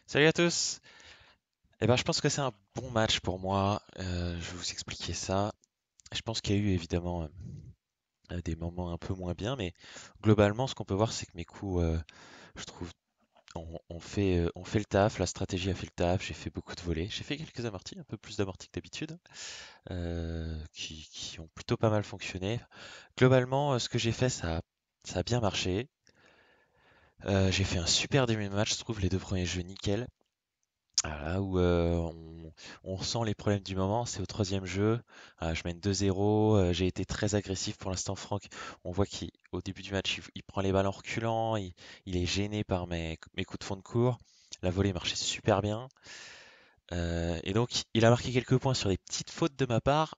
Salut à tous! Je pense que c'est un bon match pour moi. Je vais vous expliquer ça. Je pense qu'il y a eu évidemment des moments un peu moins bien, mais globalement, ce qu'on peut voir, c'est que mes coups, je trouve, on fait le taf. La stratégie a fait le taf. J'ai fait beaucoup de volets. J'ai fait quelques amortis, un peu plus d'amortis que d'habitude, qui ont plutôt pas mal fonctionné. Globalement, ce que j'ai fait, ça a bien marché. J'ai fait un super début de match, je trouve, les deux premiers jeux nickel. Voilà, où on ressent les problèmes du moment, c'est au troisième jeu. Je mène 2-0, j'ai été très agressif pour l'instant. Franck, on voit qu'au début du match, il prend les balles en reculant, il est gêné par mes coups de fond de cours. La volée marchait super bien. Et donc, il a marqué quelques points sur des petites fautes de ma part,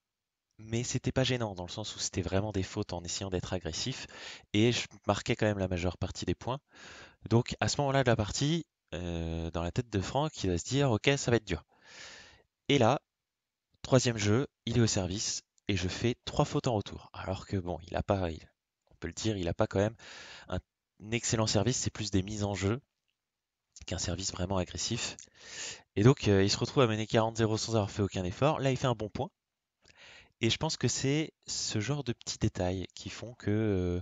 mais c'était pas gênant, dans le sens où c'était vraiment des fautes en essayant d'être agressif. Et je marquais quand même la majeure partie des points. Donc, à ce moment-là de la partie, dans la tête de Franck, il va se dire, ok, ça va être dur. Et là, troisième jeu, il est au service et je fais trois fautes en retour. Alors que bon, il a pas, on peut le dire, il a pas quand même un excellent service. C'est plus des mises en jeu qu'un service vraiment agressif. Et donc, il se retrouve à mener 40-0 sans avoir fait aucun effort. Là, il fait un bon point. Et je pense que c'est ce genre de petits détails qui font que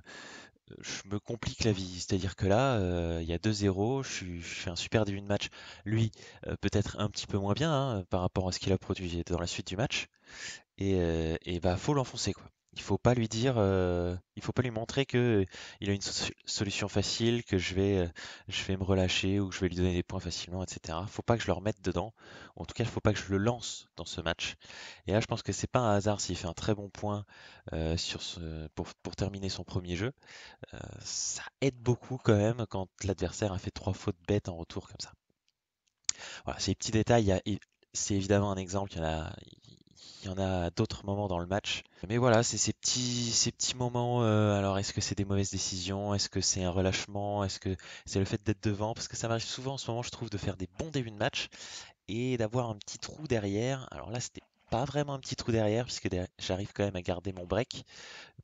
je me complique la vie. C'est-à-dire que là, il y a 2-0, je fais un super début de match. Lui, peut-être un petit peu moins bien hein, par rapport à ce qu'il a produit dans la suite du match. Et bah faut l'enfoncer quoi. Il faut pas lui montrer que il a une solution facile, que je vais me relâcher ou que je vais lui donner des points facilement, etc. Faut pas que je le remette dedans. Ou en tout cas, il faut pas que je le lance dans ce match. Et là, je pense que c'est pas un hasard s'il fait un très bon point pour terminer son premier jeu. Ça aide beaucoup quand même quand l'adversaire a fait trois fautes bêtes en retour comme ça. Voilà, ces petits détails, c'est évidemment un exemple, il y en a d'autres moments dans le match. Mais voilà, c'est ces petits moments. Alors, est-ce que c'est des mauvaises décisions? Est-ce que c'est un relâchement? Est-ce que c'est le fait d'être devant? Parce que ça m'arrive souvent en ce moment, je trouve, de faire des bons débuts de match et d'avoir un petit trou derrière. Alors là, c'était pas vraiment un petit trou derrière, puisque j'arrive quand même à garder mon break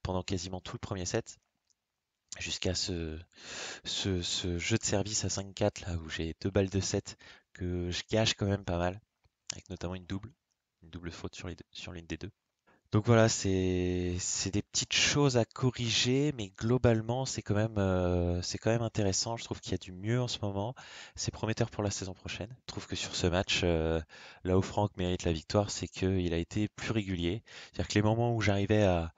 pendant quasiment tout le premier set. Jusqu'à ce jeu de service à 5-4 là où j'ai deux balles de 7 que je gâche quand même pas mal, avec notamment une double faute sur l'une des deux. Donc voilà, c'est des petites choses à corriger, mais globalement c'est quand même intéressant. Je trouve qu'il y a du mieux en ce moment. C'est prometteur pour la saison prochaine. Je trouve que sur ce match, là où Franck mérite la victoire, c'est qu'il a été plus régulier. C'est-à-dire que les moments où j'arrivais à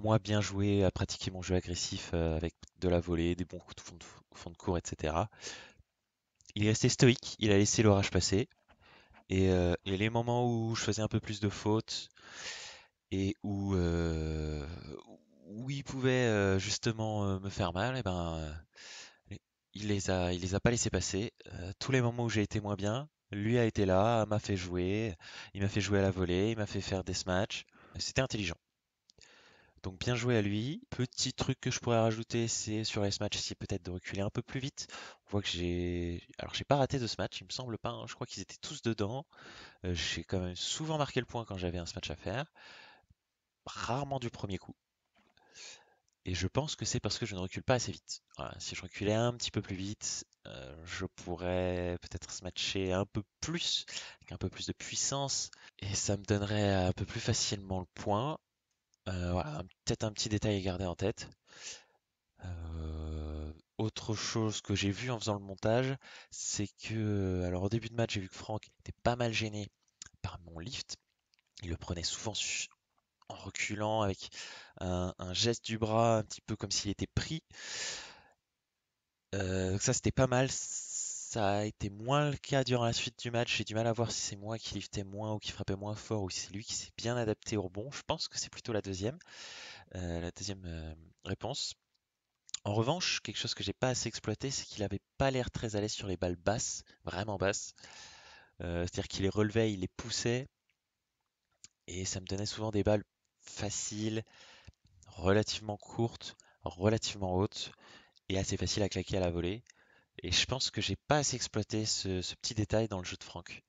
moi bien jouer, à pratiquer mon jeu agressif avec de la volée, des bons coups de fond de cours, etc. Il est resté stoïque, il a laissé l'orage passer. Et les moments où je faisais un peu plus de fautes, et où il pouvait justement me faire mal, et ben il les a pas laissés passer. Tous les moments où j'ai été moins bien, lui a été là, m'a fait jouer, il m'a fait jouer à la volée, il m'a fait faire des smatchs. C'était intelligent. Donc bien joué à lui. Petit truc que je pourrais rajouter, c'est sur les smatchs, c'est peut-être de reculer un peu plus vite. On voit que alors j'ai pas raté de smatch, il me semble pas, hein. Je crois qu'ils étaient tous dedans. J'ai quand même souvent marqué le point quand j'avais un smatch à faire, rarement du premier coup. Et je pense que c'est parce que je ne recule pas assez vite. Voilà, si je reculais un petit peu plus vite, je pourrais peut-être smatcher un peu plus, avec un peu plus de puissance, et ça me donnerait un peu plus facilement le point. Voilà, peut-être un petit détail à garder en tête. Autre chose que j'ai vu en faisant le montage, c'est que, alors au début de match, j'ai vu que Franck était pas mal gêné par mon lift. Il le prenait souvent en reculant avec un geste du bras un petit peu comme s'il était pris. Donc ça c'était pas mal. Ça a été moins le cas durant la suite du match. J'ai du mal à voir si c'est moi qui liftais moins ou qui frappais moins fort ou si c'est lui qui s'est bien adapté au rebond. Je pense que c'est plutôt la deuxième. réponse. En revanche, quelque chose que j'ai pas assez exploité, c'est qu'il avait pas l'air très à l'aise sur les balles basses, vraiment basses. C'est-à-dire qu'il les relevait, il les poussait, et ça me donnait souvent des balles faciles, relativement courtes, relativement hautes, et assez faciles à claquer à la volée. Et je pense que j'ai pas assez exploité ce petit détail dans le jeu de Franck.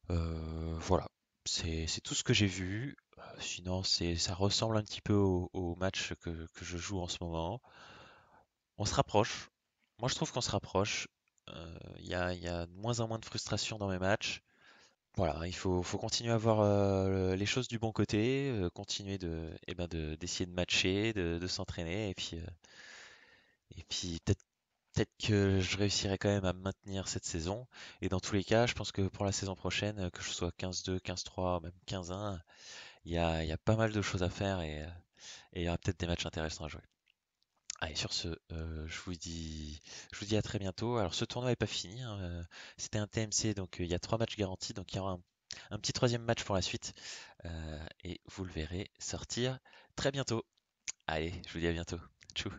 Voilà, c'est tout ce que j'ai vu. Sinon, ça ressemble un petit peu au match que je joue en ce moment. On se rapproche. Moi, je trouve qu'on se rapproche. Il y a de moins en moins de frustration dans mes matchs. Voilà, faut continuer à voir les choses du bon côté, continuer d'essayer de matcher, de s'entraîner, et puis peut-être que je réussirai quand même à me maintenir cette saison. Et dans tous les cas, je pense que pour la saison prochaine, que je sois 15-2, 15-3, même 15-1, il y a pas mal de choses à faire et il y aura peut-être des matchs intéressants à jouer. Allez, sur ce, je vous dis à très bientôt. Alors, ce tournoi n'est pas fini, hein, c'était un TMC, donc il y a 3 matchs garantis, donc il y aura un petit troisième match pour la suite, et vous le verrez sortir très bientôt. Allez, je vous dis à bientôt. Tchou.